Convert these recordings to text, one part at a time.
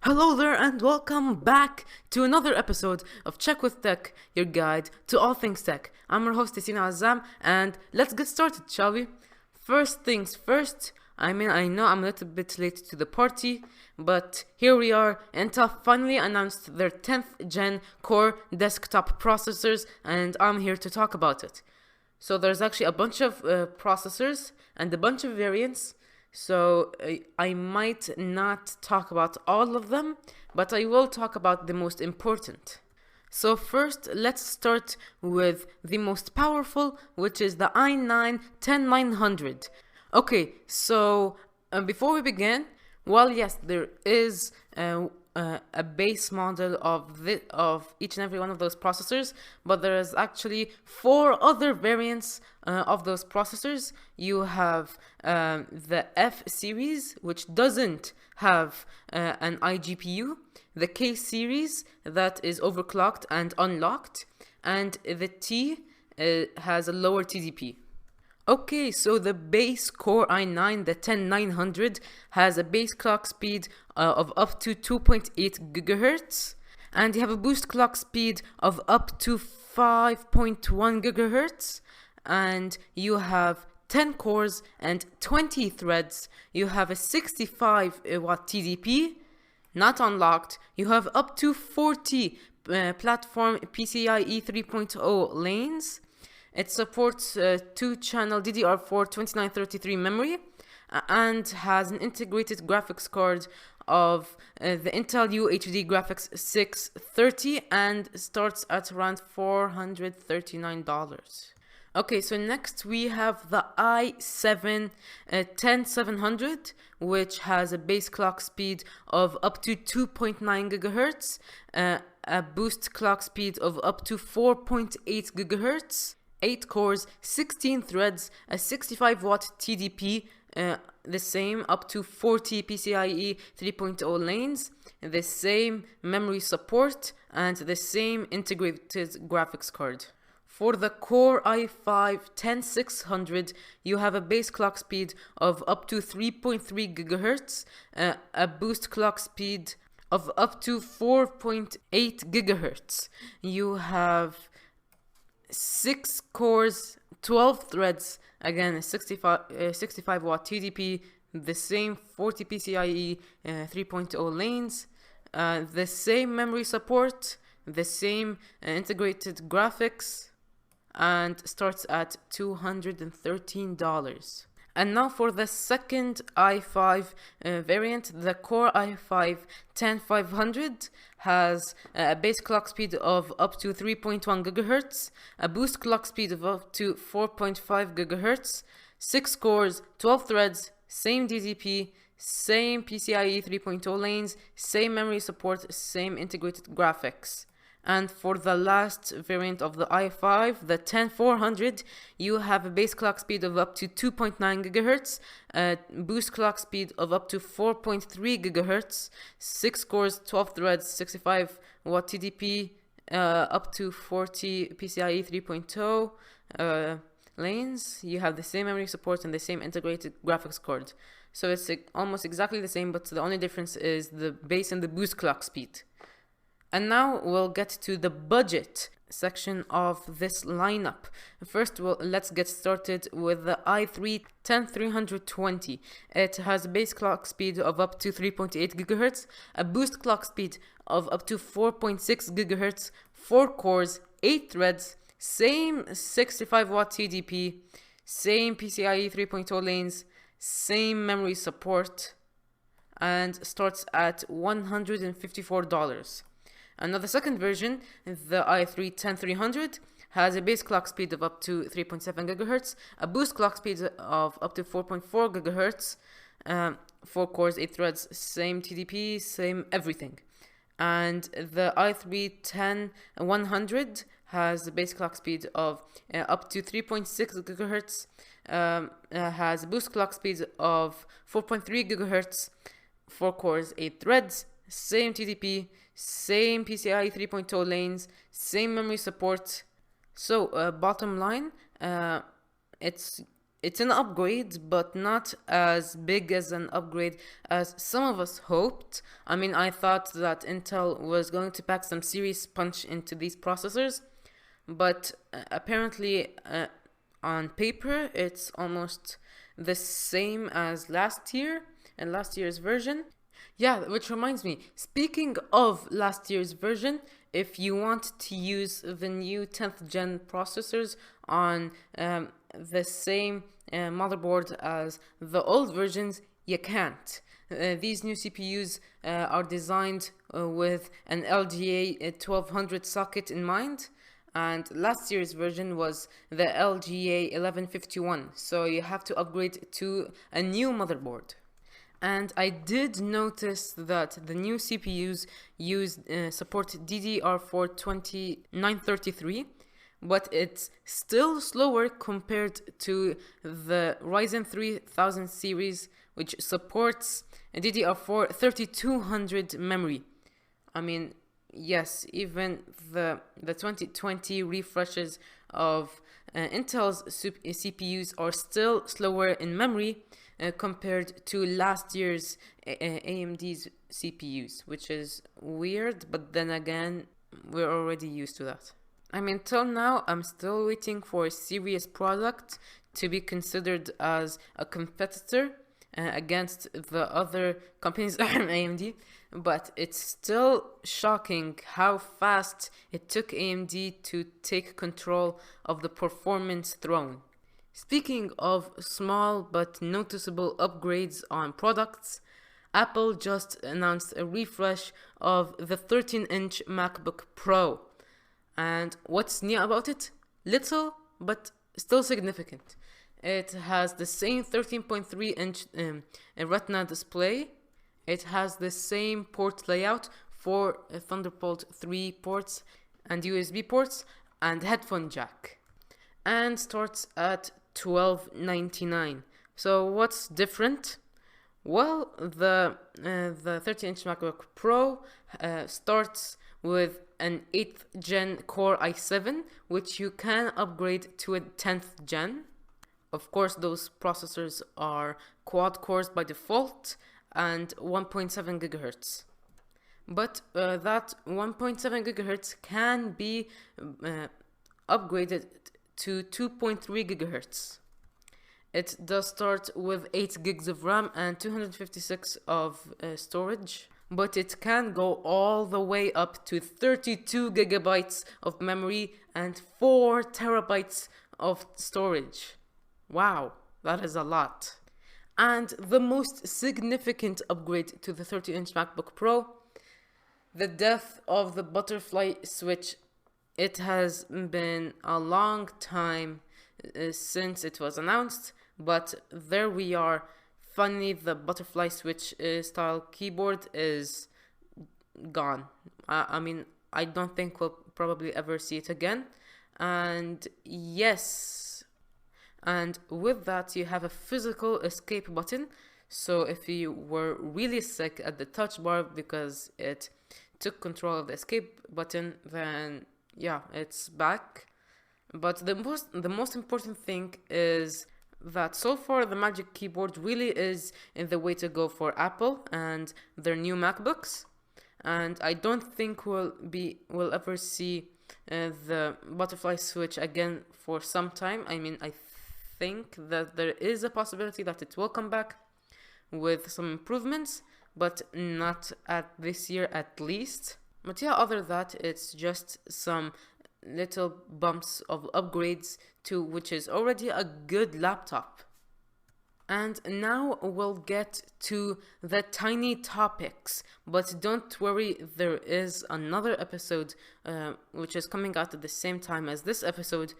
Hello there and welcome back to another episode of Check with Tech, your guide to all things tech. I'm your host Yaseen Azzam and let's get started, shall we? First things first, I know I'm a little bit late to the party, but here we are. Intel finally announced their 10th gen core desktop processors and I'm here to talk about it. So there's actually a bunch of processors and a bunch of variants. So I might not talk about all of them, but I will talk about the most important. So first, let's start with the most powerful, which is the i9-10900. Okay, so before we begin, well, yes, there is a base model of each and every one of those processors, but there is actually 4 other variants of those processors. You have the F series, which doesn't have an iGPU, the K series that is overclocked and unlocked, and the T has a lower TDP. Okay, so the base Core i9, the 10900, has a base clock speed of up to 2.8 GHz, and you have a boost clock speed of up to 5.1 GHz, and you have 10 cores and 20 threads. You have a 65 watt TDP, not unlocked. You have up to 40 platform PCIe 3.0 lanes. It supports 2-channel DDR4 2933 memory and has an integrated graphics card of the Intel UHD Graphics 630 and starts at around $439. Okay, so next we have the i7-10700, which has a base clock speed of up to 2.9 GHz, a boost clock speed of up to 4.8 GHz, 8 cores, 16 threads, a 65 watt TDP, the same up to 40 PCIe 3.0 lanes, the same memory support, and the same integrated graphics card. For the Core i5-10600, you have a base clock speed of up to 3.3 GHz, a boost clock speed of up to 4.8 GHz. You have 6 cores, 12 threads, again a 65 watt TDP, the same 40 PCIe 3.0 lanes, the same memory support, the same integrated graphics, and starts at $213. And now for the second i5 variant, the Core i5-10500 has a base clock speed of up to 3.1 GHz, a boost clock speed of up to 4.5 GHz, 6 cores, 12 threads, same DDP, same PCIe 3.0 lanes, same memory support, same integrated graphics. And for the last variant of the i5, the 10400, you have a base clock speed of up to 2.9 GHz, a boost clock speed of up to 4.3 GHz, 6 cores, 12 threads, 65 watt TDP, up to 40 PCIe 3.0 lanes. You have the same memory support and the same integrated graphics card. So it's almost exactly the same, but the only difference is the base and the boost clock speed. And now we'll get to the budget section of this lineup. First, let's get started with the i3-10320. It has a base clock speed of up to 3.8 GHz, a boost clock speed of up to 4.6 GHz, 4 cores, 8 threads, same 65 watt TDP, same PCIe 3.0 lanes, same memory support, and starts at $154. And now the second version, the i3-10300, has a base clock speed of up to 3.7 GHz, a boost clock speed of up to 4.4 GHz, 4 cores, 8 threads, same TDP, same everything. And the i3-10100 has a base clock speed of up to 3.6 GHz, has a boost clock speed of 4.3 GHz, 4 cores, 8 threads, same TDP, same PCIe 3.0 lanes, same memory support. So bottom line, it's It's an upgrade, but not as big as an upgrade as some of us hoped. I mean, I thought that Intel was going to pack some serious punch into these processors, but apparently, on paper, it's almost the same as last year and last year's version. Yeah, which reminds me, speaking of last year's version, if you want to use the new 10th gen processors on the same motherboard as the old versions, you can't. These new CPUs are designed with an LGA 1200 socket in mind, and last year's version was the LGA 1151, so you have to upgrade to a new motherboard. And I did notice that the new CPUs support DDR4 2933, but it's still slower compared to the Ryzen 3000 series, which supports DDR4 3200 memory. I mean, yes, even the 2020 refreshes of Intel's CPUs are still slower in memory compared to last year's AMD's CPUs, which is weird, but then again, we're already used to that. I mean, till now, I'm still waiting for a serious product to be considered as a competitor against the other companies AMD, but it's still shocking how fast it took AMD to take control of the performance throne. Speaking of small but noticeable upgrades on products, Apple just announced a refresh of the 13-inch MacBook Pro. And what's new about it? Little, but still significant. It has the same 13.3-inch Retina display. It has the same port layout for Thunderbolt 3 ports and USB ports and headphone jack. And starts at $12.99. So what's different? Well, the 13-inch MacBook Pro starts with an 8th gen Core i7, which you can upgrade to a 10th gen. Of course, those processors are quad cores by default and 1.7 gigahertz. But that 1.7 gigahertz can be upgraded to 2.3 gigahertz. It does start with 8 gigs of RAM and 256 of storage, but it can go all the way up to 32 gigabytes of memory and 4 terabytes of storage. Wow, that is a lot. And the most significant upgrade to the 30-inch MacBook Pro, the death of the butterfly switch. It has been a long time since it was announced, but there we are. Finally, the butterfly switch style keyboard is gone. I mean, I don't think we'll probably ever see it again. And yes, and with that, you have a physical escape button. So if you were really sick at the touch bar because it took control of the escape button, then yeah, it's back. But the most important thing is that so far the Magic Keyboard really is in the way to go for Apple and their new MacBooks. And I don't think we'll ever see the butterfly switch again for some time. I mean, I think that there is a possibility that it will come back with some improvements, but not at this year at least. But yeah, other than that, it's just some little bumps of upgrades to which is already a good laptop. And now we'll get to the tiny topics, but don't worry, there is another episode which is coming out at the same time as this episode,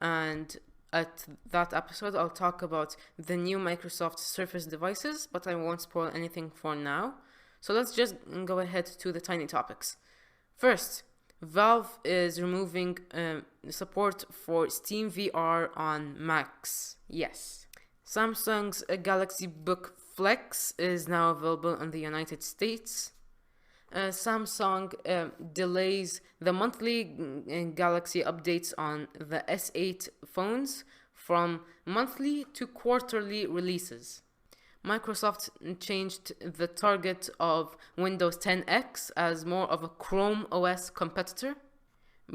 and at that episode I'll talk about the new Microsoft Surface devices, but I won't spoil anything for now. So let's just go ahead to the tiny topics. First, Valve is removing support for Steam VR on Macs. Yes. Samsung's Galaxy Book Flex is now available in the United States. Samsung delays the monthly Galaxy updates on the S8 phones from monthly to quarterly releases. Microsoft changed the target of Windows 10X as more of a Chrome OS competitor.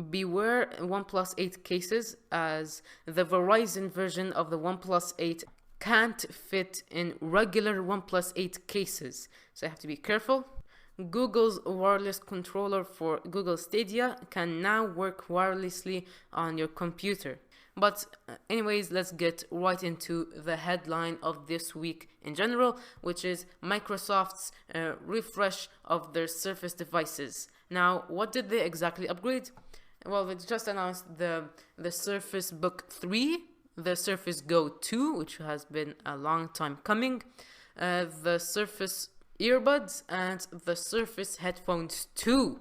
Beware OnePlus 8 cases, as the Verizon version of the OnePlus 8 can't fit in regular OnePlus 8 cases, so you have to be careful. Google's wireless controller for Google Stadia can now work wirelessly on your computer. But anyways, let's get right into the headline of this week in general, which is Microsoft's refresh of their Surface devices. Now, what did they exactly upgrade? Well, they just announced the Surface Book 3, the Surface Go 2, which has been a long time coming, the Surface earbuds, and the Surface headphones 2.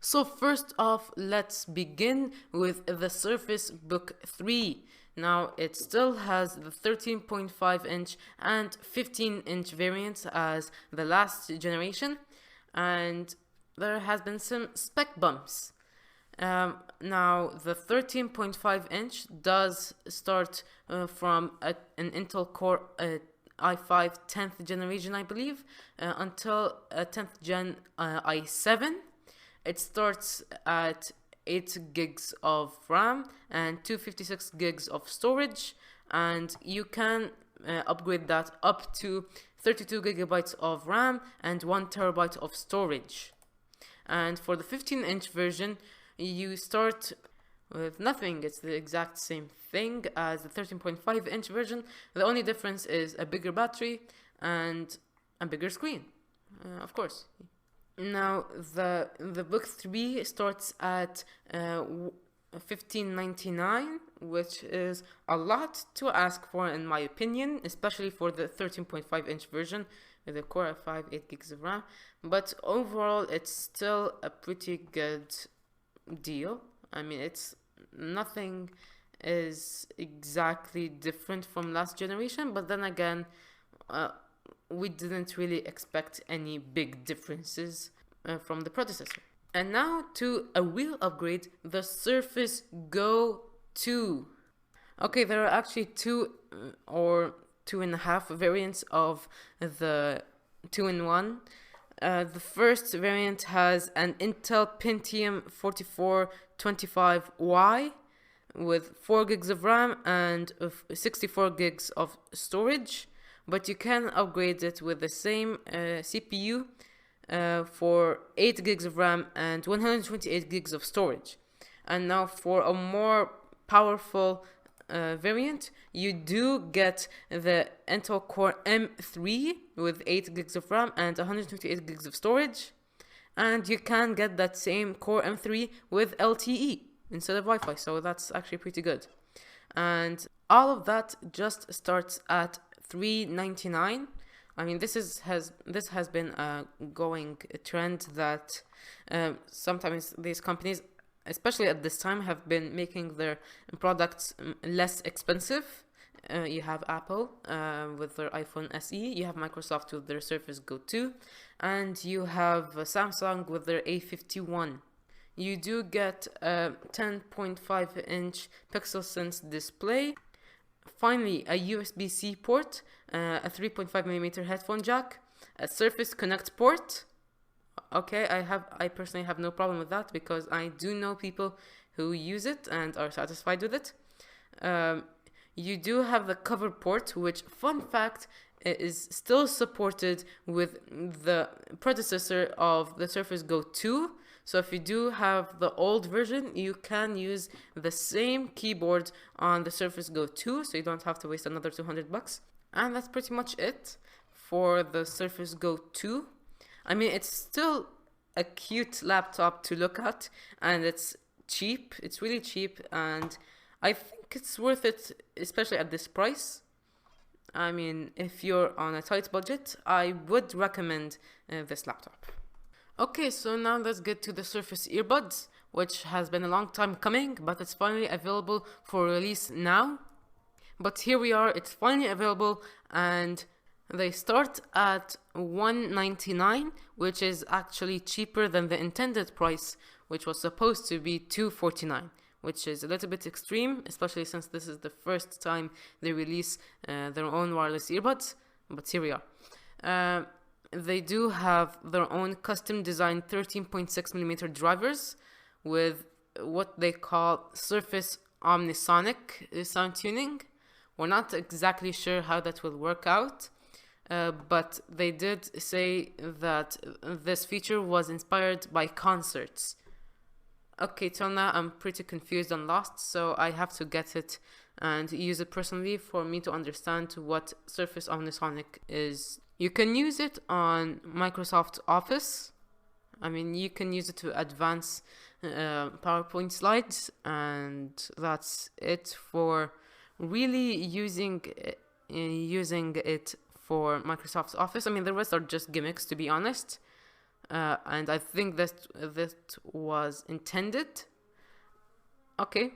So first off, let's begin with the Surface Book 3. Now, it still has the 13.5 inch and 15 inch variants as the last generation, and there has been some spec bumps. Now, the 13.5 inch does start from an Intel Core i5 10th generation, I believe, until 10th gen i7. It starts at 8 gigs of RAM and 256 gigs of storage, and you can upgrade that up to 32 gigabytes of RAM and 1 terabyte of storage. And for the 15-inch version, you start with nothing. It's the exact same thing as the 13.5 inch version. The only difference is a bigger battery and a bigger screen, of course. Now, the Book 3 starts at $15.99, which is a lot to ask for in my opinion, especially for the 13.5 inch version with the Core i5, 8 gigs of RAM. But overall, it's still a pretty good deal. I mean, it's nothing is exactly different from last generation, but then again, we didn't really expect any big differences from the predecessor. And now to a real upgrade, the Surface Go 2. Okay, there are actually two or 2.5 variants of the 2-in-1. The first variant has an Intel Pentium 4425Y with 4 gigs of RAM and 64 gigs of storage, but you can upgrade it with the same CPU for 8 gigs of RAM and 128 gigs of storage. And now for a more powerful variant, you do get the Intel Core M3 with 8 gigs of RAM and 128 gigs of storage, and you can get that same Core M3 with LTE instead of Wi-Fi, so that's actually pretty good. And all of that just starts at $399. I mean, this has been a going trend that sometimes these companies, especially at this time, have been making their products less expensive. You have Apple with their iPhone SE, you have Microsoft with their Surface Go 2, and you have Samsung with their A51. You do get a 10.5 inch Pixel Sense display. Finally, a USB-C port, a 3.5mm headphone jack, a Surface Connect port. Okay, I personally have no problem with that because I do know people who use it and are satisfied with it. You do have the cover port, which, fun fact, is still supported with the predecessor of the Surface Go 2. So if you do have the old version, you can use the same keyboard on the Surface Go 2, so you don't have to waste another $200. And that's pretty much it for the Surface Go 2. I mean, it's still a cute laptop to look at, and it's cheap. It's really cheap, and I think it's worth it, especially at this price. I mean, if you're on a tight budget, I would recommend this laptop. Okay, so now let's get to the Surface earbuds, which has been a long time coming, but it's finally available for release now. But here we are, it's finally available, and they start at $199, which is actually cheaper than the intended price, which was supposed to be $249, which is a little bit extreme, especially since this is the first time they release their own wireless earbuds. But here we are. They do have their own custom designed 13.6mm drivers with what they call Surface Omnisonic sound tuning. We're not exactly sure how that will work out, but they did say that this feature was inspired by concerts. Okay, till now I'm pretty confused and lost, so I have to get it and use it personally for me to understand what Surface Omnisonic is. You can use it on Microsoft Office. I mean, you can use it to advance PowerPoint slides, and that's it for really using it for Microsoft Office. I mean, the rest are just gimmicks, to be honest. And I think that was intended. Okay.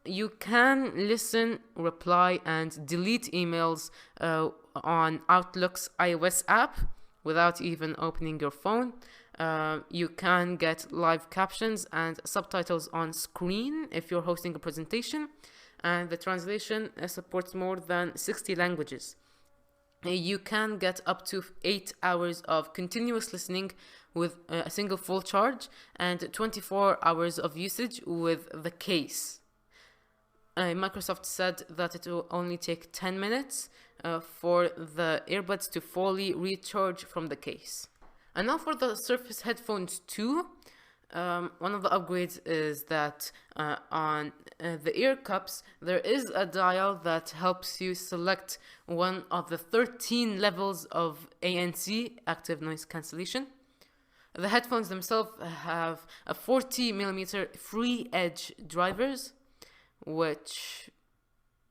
You can listen, reply, and delete emails on Outlook's iOS app without even opening your phone. You can get live captions and subtitles on screen if you're hosting a presentation. And the translation supports more than 60 languages. You can get up to 8 hours of continuous listening with a single full charge and 24 hours of usage with the case. Microsoft said that it will only take 10 minutes for the earbuds to fully recharge from the case. And now for the Surface Headphones 2. One of the upgrades is that on the ear cups, there is a dial that helps you select one of the 13 levels of ANC, active noise cancellation. The headphones themselves have a 40mm free edge drivers, which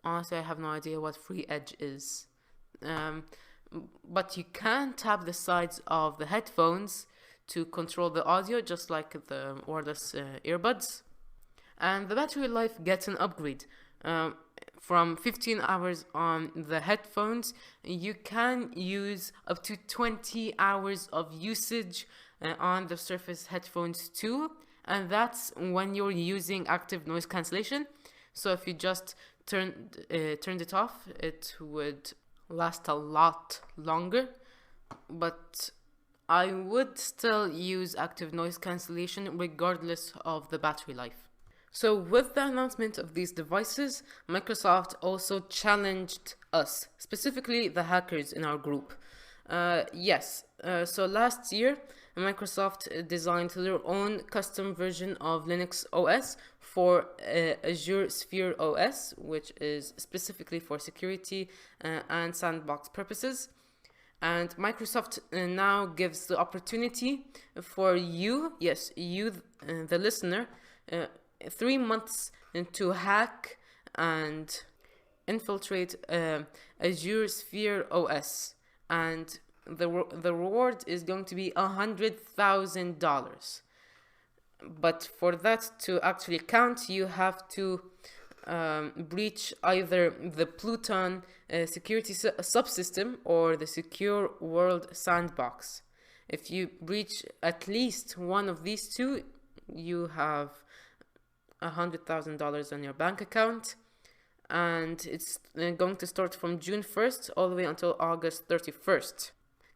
honestly I have no idea what free edge is. But you can tap the sides of the headphones to control the audio, just like the wireless earbuds. And the battery life gets an upgrade. From 15 hours on the headphones, you can use up to 20 hours of usage on the Surface Headphones 2, and that's when you're using active noise cancellation. So if you just turned it off, it would last a lot longer. But I would still use active noise cancellation regardless of the battery life. So with the announcement of these devices, Microsoft also challenged us, specifically the hackers in our group. So last year, Microsoft designed their own custom version of Linux OS for Azure Sphere OS, which is specifically for security and sandbox purposes. And Microsoft now gives the opportunity for you, the listener, 3 months to hack and infiltrate Azure Sphere OS. And the reward is going to be $100,000. But for that to actually count, you have to breach either the Pluton security subsystem or the Secure World Sandbox. If you breach at least one of these two, you have $100,000 on your bank account, and it's going to start from June 1st all the way until August 31st.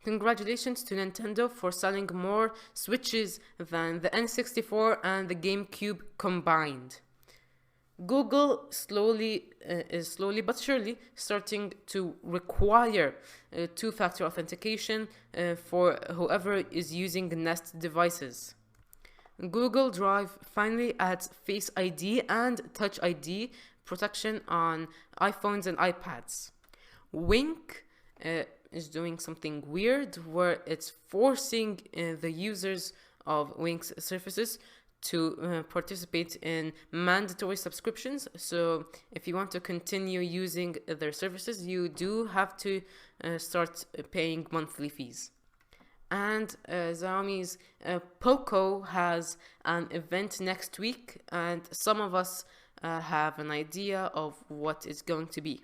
Congratulations to Nintendo for selling more Switches than the N64 and the GameCube combined. Google is slowly but surely starting to require two-factor authentication for whoever is using Nest devices. Google Drive finally adds Face ID and Touch ID protection on iPhones and iPads. Wink is doing something weird where it's forcing the users of Wink's services to participate in mandatory subscriptions. So if you want to continue using their services, you do have to start paying monthly fees. And Xiaomi's Poco has an event next week, and some of us have an idea of what it's going to be.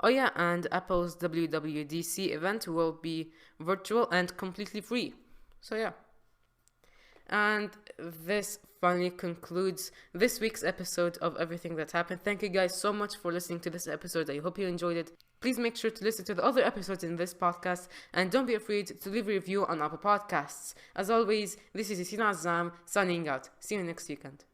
Oh yeah, and Apple's WWDC event will be virtual and completely free. So yeah. And this finally concludes this week's episode of Everything That Happened. Thank you guys so much for listening to this episode. I hope you enjoyed it. Please make sure to listen to the other episodes in this podcast, and don't be afraid to leave a review on Apple Podcasts. As always, this is Yaseen Azzam signing out. See you next weekend.